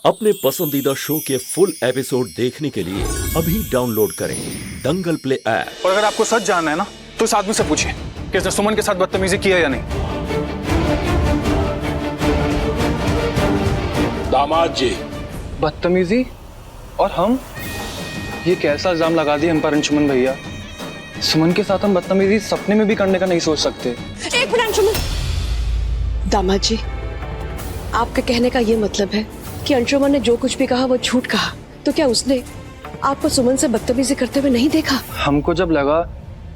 अपने पसंदीदा शो के फुल एपिसोड देखने के लिए अभी डाउनलोड करें दंगल प्ले ऐप। और अगर आपको सच जानना है ना तो इस आदमी से पूछिए कि इसने सुमन के साथ बदतमीजी की है या नहीं। दामाद जी, बदतमीजी? और हम? ये कैसा इल्जाम लगा दिया हम पर अंशुमन भैया। सुमन के साथ हम बदतमीजी सपने में भी करने का नहीं सोच सकते। एक मिनट अंशुमन। दामाद जी, आपके कहने का ये मतलब है कि अंशुमन ने जो कुछ भी कहा वो झूठ कहा, तो क्या उसने आपको सुमन से बदतमीजी करते हुए नहीं देखा? हमको जब लगा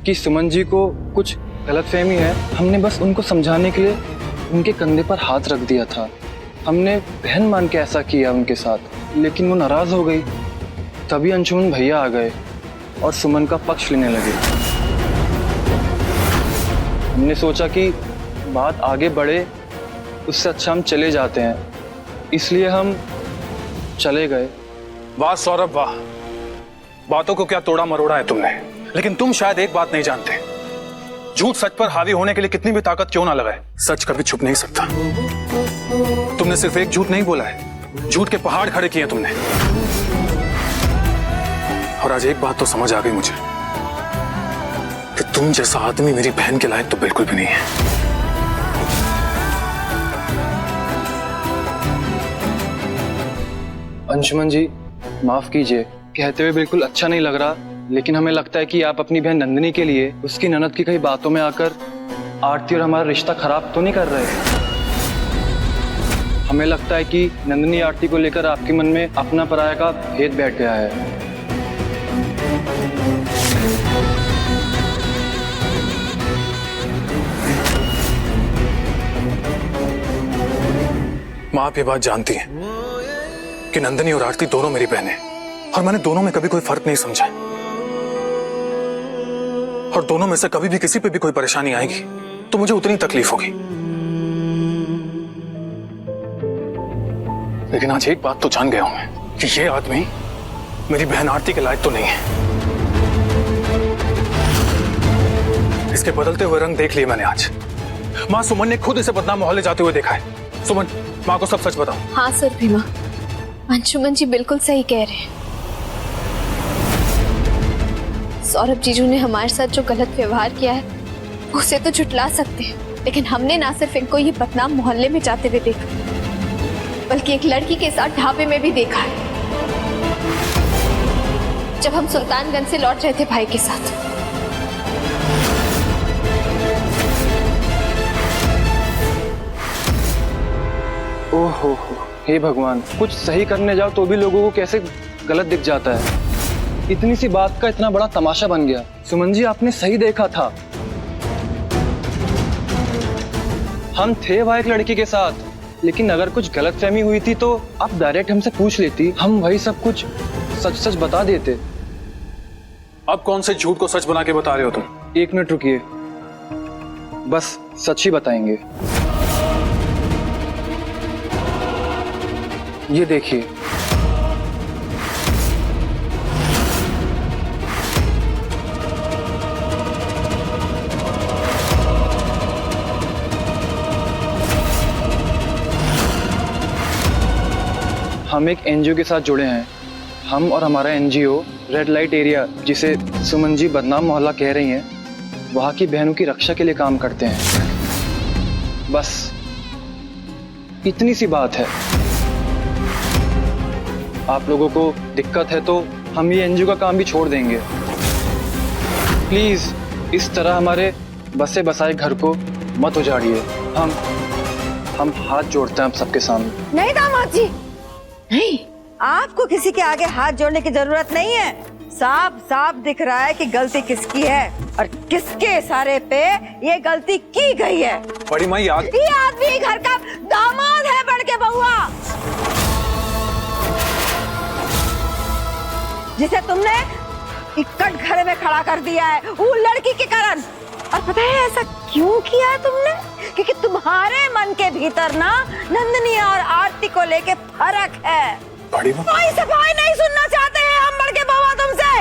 कि सुमन जी को कुछ गलतफहमी है, हमने बस उनको समझाने के लिए उनके कंधे पर हाथ रख दिया था। हमने बहन मान के ऐसा किया उनके साथ, लेकिन वो नाराज हो गई। तभी अंशुमन भैया आ गए और सुमन का पक्ष लेने लगे। हमने सोचा कि बात आगे बढ़े उससे अच्छा हम चले जाते हैं, इसलिए हम चले गए। वाह सौरभ वाह, बातों को क्या तोड़ा मरोड़ा है तुमने। लेकिन तुम शायद एक बात नहीं जानते, झूठ सच पर हावी होने के लिए कितनी भी ताकत क्यों ना लगाए, सच कभी छुप नहीं सकता। तुमने सिर्फ एक झूठ नहीं बोला है, झूठ के पहाड़ खड़े किए तुमने। और आज एक बात तो समझ आ गई मुझे कि तुम जैसा आदमी मेरी बहन के लायक तो बिल्कुल भी नहीं है। अंशुमन जी, माफ कीजिए, कहते हुए बिल्कुल अच्छा नहीं लग रहा, लेकिन हमें लगता है कि आप अपनी बहन नंदिनी के लिए उसकी ननद की कई बातों में आकर आरती और हमारा रिश्ता खराब तो नहीं कर रहे। हमें लगता है कि नंदिनी आरती को लेकर आपके मन में अपना पराया का भेद बैठ गया है। मां आप ये बात जानती हैं कि नंदिनी और आरती दोनों मेरी बहनें हैं, और मैंने दोनों में कभी कोई फर्क नहीं समझा। और दोनों में से कभी भी किसी पे भी कोई परेशानी आएगी तो मुझे उतनी तकलीफ होगी। लेकिन आज एक बात तो जान गया हूं मैं कि ये आदमी मेरी बहन आरती के लायक तो नहीं है। इसके बदलते हुए रंग देख लिए मैंने आज। मां सुमन ने खुद इसे बदनाम मोहल्ले जाते हुए देखा है। सुमन, मां को सब सच बताओ। हाँ सर भीमा, अंशुमन जी बिल्कुल सही कह रहे हैं। सौरभ जीजू ने हमारे साथ जो गलत व्यवहार किया है उसे तो झुटला सकते हैं, लेकिन हमने ना सिर्फ इनको ये बदनाम मोहल्ले में जाते हुए देखा, बल्कि एक लड़की के साथ ढाबे में भी देखा है, जब हम सुल्तानगंज से लौट रहे थे भाई के साथ। ओहो, हे भगवान, कुछ सही करने जाओ तो भी लोगों को कैसे गलत दिख जाता है। इतनी सी बात का इतना बड़ा तमाशा बन गया। सुमन जी, आपने सही देखा था, हम थे वहां एक लड़की के साथ, लेकिन अगर कुछ गलतफहमी हुई थी तो आप डायरेक्ट हमसे पूछ लेती, हम वही सब कुछ सच सच बता देते। अब कौन से झूठ को सच बना के बता रहे हो तुम? एक मिनट रुकिए, बस सच ही बताएंगे। ये देखिए, हम एक एनजीओ के साथ जुड़े हैं। हम और हमारा एनजीओ रेड लाइट एरिया, जिसे सुमन जी बदनाम मोहल्ला कह रही हैं, वहां की बहनों की रक्षा के लिए काम करते हैं। बस इतनी सी बात है। आप लोगों को दिक्कत है तो हम ये एनजीओ का काम भी छोड़ देंगे। प्लीज इस तरह हमारे बसे बसाए घर को मत उजाड़िए। हम हाथ जोड़ते हैं आप सबके सामने। नहीं दामाद जी, नहीं, आपको किसी के आगे हाथ जोड़ने की जरूरत नहीं है। साफ साफ दिख रहा है कि गलती किसकी है और किसके इशारे पे ये गलती की गई है। बड़ी माँ, ये आदमी घर का दामाद है, बढ़ के बहुआ, जिसे तुमने इकट्ठ घर में खड़ा कर दिया है वो लड़की के कारण। और पता है ऐसा क्यों किया है तुमने? क्योंकि तुम्हारे मन के भीतर ना नंदिनी और आरती को लेके फर्क है। बड़ी माँ, कोई सफाई नहीं सुनना चाहते हैं हम बढ़ के बहुआ तुमसे।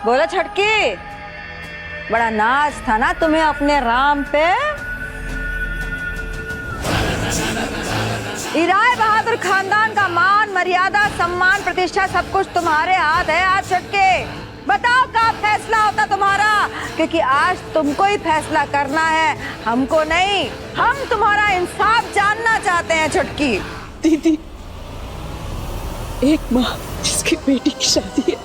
बोलो छटकी, बड़ा नाज था ना तुम्हें अपने राम पे। राय बहादुर खानदान का मान, मर्यादा, सम्मान, प्रतिष्ठा सब कुछ तुम्हारे हाथ है। आज छटके बताओ कब फैसला होता तुम्हारा, क्योंकि आज तुमको ही फैसला करना है, हमको नहीं। हम तुम्हारा इंसाफ जानना चाहते हैं छटकी। दीदी, एक माँ जिसकी बेटी की शादी है,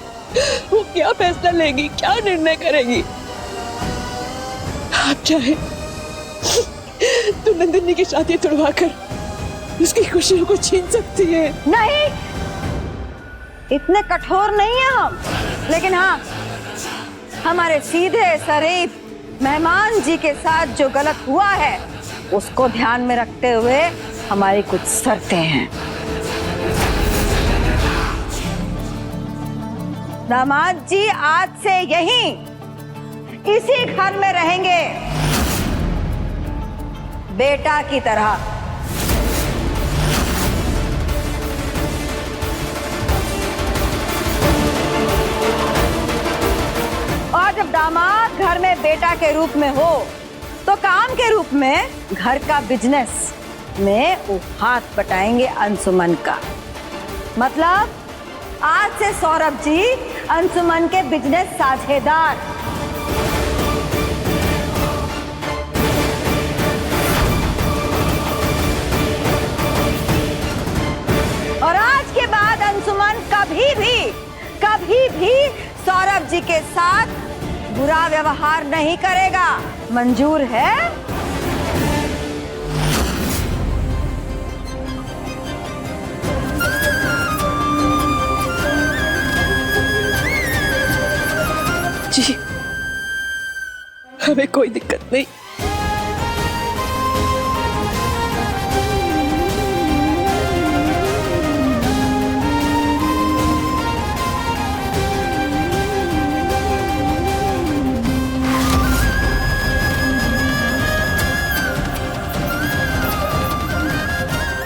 वो क्या फैसला लेगी, क्या निर्णय करेगी? आप चाहे तो नंदिनी की शादी तुड़वाकर उसकी खुशियों को छीन सकती है। नहीं, इतने कठोर नहीं है हम, लेकिन हाँ, हमारे सीधे शरीफ मेहमान जी के साथ जो गलत हुआ है उसको ध्यान में रखते हुए हमारी कुछ शर्तें हैं। दामाद जी आज से यहीं इसी घर में रहेंगे, बेटा की तरह। और जब दामाद घर में बेटा के रूप में हो तो काम के रूप में घर का बिजनेस में वो हाथ बटाएंगे अंशुमन का। मतलब आज से सौरभ जी अंशुमन के बिजनेस साझेदार। और आज के बाद अंशुमन कभी भी सौरभ जी के साथ बुरा व्यवहार नहीं करेगा। मंजूर है? जी, हमें कोई दिक्कत नहीं।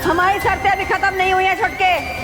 हमारी शर्तें अभी खत्म नहीं हुई हैं छुटके।